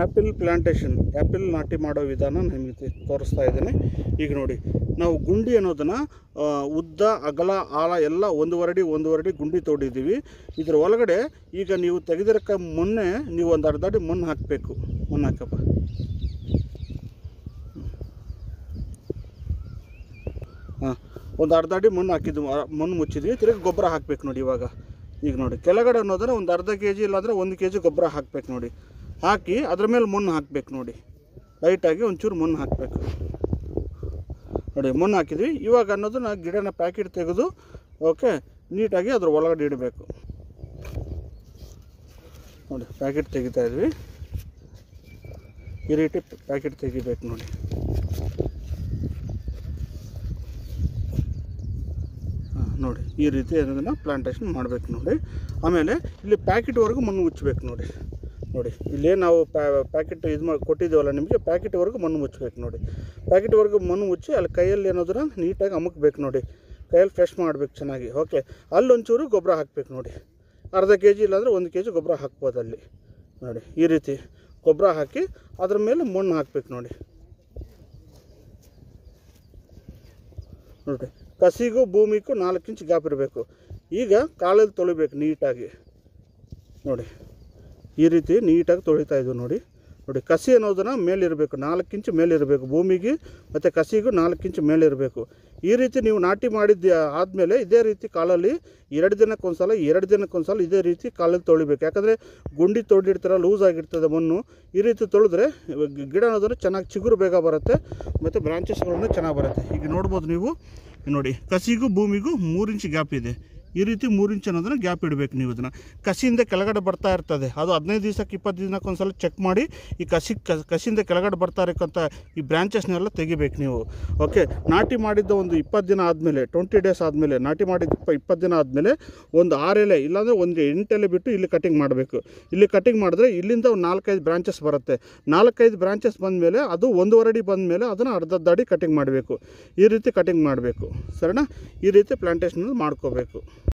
Apple plantation, apple ನಾಟಿ ಮಾಡೋ ವಿಧಾನ ನಿಮಗೆ ತೋರಿಸ್ತಾ ಇದ್ದೇನೆ. ಈಗ ನೋಡಿ, ನಾವು ಗುಂಡಿ ಅನ್ನೋದನ್ನು ಉದ್ದ ಅಗಲ ಆಳ ಎಲ್ಲ ಒಂದೂವರೆ ಗುಂಡಿ ತೋಡಿದ್ದೀವಿ. ಇದರ ಒಳಗಡೆ ಈಗ ನೀವು ತೆಗೆದಿರೋಕ್ಕೆ ಮುನ್ನೆ ನೀವು ಒಂದು ಅರ್ಧ ಅಡಿ ಮಣ್ಣು ಹಾಕಬೇಕು. ಮಣ್ಣು ಹಾಕಪ್ಪ. ಹಾಂ, ಒಂದು ಅರ್ಧ ಅಡಿ ಮಣ್ಣು ಹಾಕಿದ್ದು, ಮಣ್ಣು ಮುಚ್ಚಿದ್ವಿ. ತಿರುಗಿ ಗೊಬ್ಬರ ಹಾಕಬೇಕು ನೋಡಿ. ಈಗ ನೋಡಿ, ಕೆಳಗಡೆ ಅನ್ನೋದನ್ನು ಒಂದು ಅರ್ಧ kg ಇಲ್ಲಾಂದರೆ 1 kg ಗೊಬ್ಬರ ಹಾಕಬೇಕು ನೋಡಿ. ಹಾಕಿ ಅದ್ರ ಮೇಲೆ ಮಣ್ಣು ಹಾಕಬೇಕು ನೋಡಿ. ಲೈಟಾಗಿ ಒಂಚೂರು ಮಣ್ಣು ಹಾಕಬೇಕು ನೋಡಿ. ಮಣ್ಣು ಹಾಕಿದ್ವಿ. ಇವಾಗ ಅನ್ನೋದನ್ನ ಗಿಡನ ಪ್ಯಾಕೆಟ್ ತೆಗೆದು ಓಕೆ ನೀಟಾಗಿ ಅದ್ರ ಒಳಗಡೆ ಇಡಬೇಕು ನೋಡಿ. ಪ್ಯಾಕೆಟ್ ತೆಗಿತಾ ಇದ್ವಿ, ಈ ರೀತಿ ಪ್ಯಾಕೆಟ್ ತೆಗಿಬೇಕು ನೋಡಿ. ನೋಡಿ, ಈ ರೀತಿ ಅದನ್ನು ಪ್ಲಾಂಟೇಷನ್ ಮಾಡಬೇಕು ನೋಡಿ. ಆಮೇಲೆ ಇಲ್ಲಿ ಪ್ಯಾಕೆಟ್ವರೆಗೂ ಮಣ್ಣು ಮುಚ್ಚಬೇಕು ನೋಡಿ. ಇಲ್ಲೇ ನಾವು ಪ್ಯಾಕೆಟ್ ಇದು ಮಾಡಿ ಕೊಟ್ಟಿದ್ದೀವಲ್ಲ ನಿಮಗೆ, ಪ್ಯಾಕೆಟ್ವರೆಗೂ ಮಣ್ಣು ಮುಚ್ಚಬೇಕು ನೋಡಿ. ಪ್ಯಾಕೆಟ್ವರೆಗೂ ಮಣ್ಣು ಮುಚ್ಚಿ ಅಲ್ಲಿ ಕೈಯಲ್ಲಿ ಏನಾದ್ರೂ ನೀಟಾಗಿ ಅಮುಕ್ಬೇಕು ನೋಡಿ. ಕೈಯಲ್ಲಿ ಫ್ರೆಶ್ ಮಾಡಬೇಕು ಚೆನ್ನಾಗಿ. ಓಕೆ, ಅಲ್ಲೊಂಚೂರು ಗೊಬ್ಬರ ಹಾಕಬೇಕು ನೋಡಿ. ಅರ್ಧ kg ಇಲ್ಲಾಂದರೆ 1 kg ಗೊಬ್ಬರ ಹಾಕ್ಬೋದು ಅಲ್ಲಿ ನೋಡಿ. ಈ ರೀತಿ ಗೊಬ್ಬರ ಹಾಕಿ ಅದ್ರ ಮೇಲೆ ಮಣ್ಣು ಹಾಕಬೇಕು ನೋಡಿ. ಕಸಿಗೂ ಭೂಮಿಗೂ 4 ಇಂಚ್ ಗ್ಯಾಪ್ ಇರಬೇಕು. ಈಗ ಕಾಲಲ್ಲಿ ತೊಳಿಬೇಕು ನೀಟಾಗಿ ನೋಡಿ. ಈ ರೀತಿ ನೀಟಾಗಿ ತೊಳಿತಾ ಇದ್ವು ನೋಡಿ. ಕಸಿ ಅನ್ನೋದನ್ನು ಮೇಲಿರಬೇಕು, 4 ಇಂಚ್ ಮೇಲಿರಬೇಕು. ಭೂಮಿಗೆ ಮತ್ತು ಕಸಿಗೂ 4 ಇಂಚ್ ಮೇಲಿರಬೇಕು. ಈ ರೀತಿ ನೀವು ನಾಟಿ ಮಾಡಿದ್ದ ಆದಮೇಲೆ ಇದೇ ರೀತಿ ಕಾಲಲ್ಲಿ 2 ದಿನಕ್ಕೊಂದ್ಸಲ ಇದೇ ರೀತಿ ಕಾಲಲ್ಲಿ ತೊಳಿಬೇಕು. ಯಾಕಂದರೆ ಗುಂಡಿ ತೊಡಿರ್ತಾರೆ, ಲೂಸ್ ಆಗಿರ್ತದೆ ಮಣ್ಣು. ಈ ರೀತಿ ತೊಳೆದ್ರೆ ಗಿಡ ಅನ್ನೋದನ್ನು ಚೆನ್ನಾಗಿ ಚಿಗುರು ಬೇಗ ಬರುತ್ತೆ ಮತ್ತು ಬ್ರಾಂಚಸ್ಗಳನ್ನು ಚೆನ್ನಾಗಿ ಬರುತ್ತೆ. ಈಗ ನೋಡ್ಬೋದು ನೀವು ನೋಡಿ, ಕಸಿಗೂ ಭೂಮಿಗೂ 3 ಇಂಚ್ ಗ್ಯಾಪ್ ಇದೆ. ಈ ರೀತಿ 3 ಇಂಚ್ ಅನ್ನೋದನ್ನು ಗ್ಯಾಪ್ ಇಡಬೇಕು ನೀವು. ಇದನ್ನು ಕಸಿಯಿಂದ ಕೆಳಗಡೆ ಬರ್ತಾ ಇರ್ತದೆ, ಅದು 15 ದಿವಸಕ್ಕೆ 20 ದಿನಕ್ಕೊಂದ್ಸಲ ಚೆಕ್ ಮಾಡಿ ಈ ಕಸಿಯಿಂದ ಕೆಳಗಡೆ ಬರ್ತಾ ಇರೋಕ್ಕಂಥ ಈ ಬ್ರಾಂಚಸ್ನೆಲ್ಲ ತೆಗಿಬೇಕು ನೀವು. ಓಕೆ, ನಾಟಿ ಮಾಡಿದ್ದ ಒಂದು 20 ದಿನ ಆದಮೇಲೆ, 20 ಡೇಸ್ ಆದಮೇಲೆ, ನಾಟಿ ಮಾಡಿದ 20 ದಿನ ಆದಮೇಲೆ ಒಂದು 6 ಎಲೆ ಇಲ್ಲಾಂದರೆ ಒಂದು 8 ಎಲೆ ಬಿಟ್ಟು ಇಲ್ಲಿ ಕಟಿಂಗ್ ಮಾಡಬೇಕು. ಇಲ್ಲಿ ಕಟಿಂಗ್ ಮಾಡಿದ್ರೆ ಇಲ್ಲಿಂದ ಒಂದು 4-5 ಬ್ರಾಂಚಸ್ ಬರುತ್ತೆ. 4-5 ಬ್ರಾಂಚಸ್ ಬಂದಮೇಲೆ ಅದು 1.5 ಅಡಿ ಬಂದಮೇಲೆ ಅದನ್ನು ಅರ್ಧ ಅಡಿ ಕಟಿಂಗ್ ಮಾಡಬೇಕು. ಈ ರೀತಿ ಕಟಿಂಗ್ ಮಾಡಬೇಕು. ಸರಿನಾ? ಈ ರೀತಿ ಪ್ಲಾಂಟೇಷನ್ ಮಾಡ್ಕೋಬೇಕು.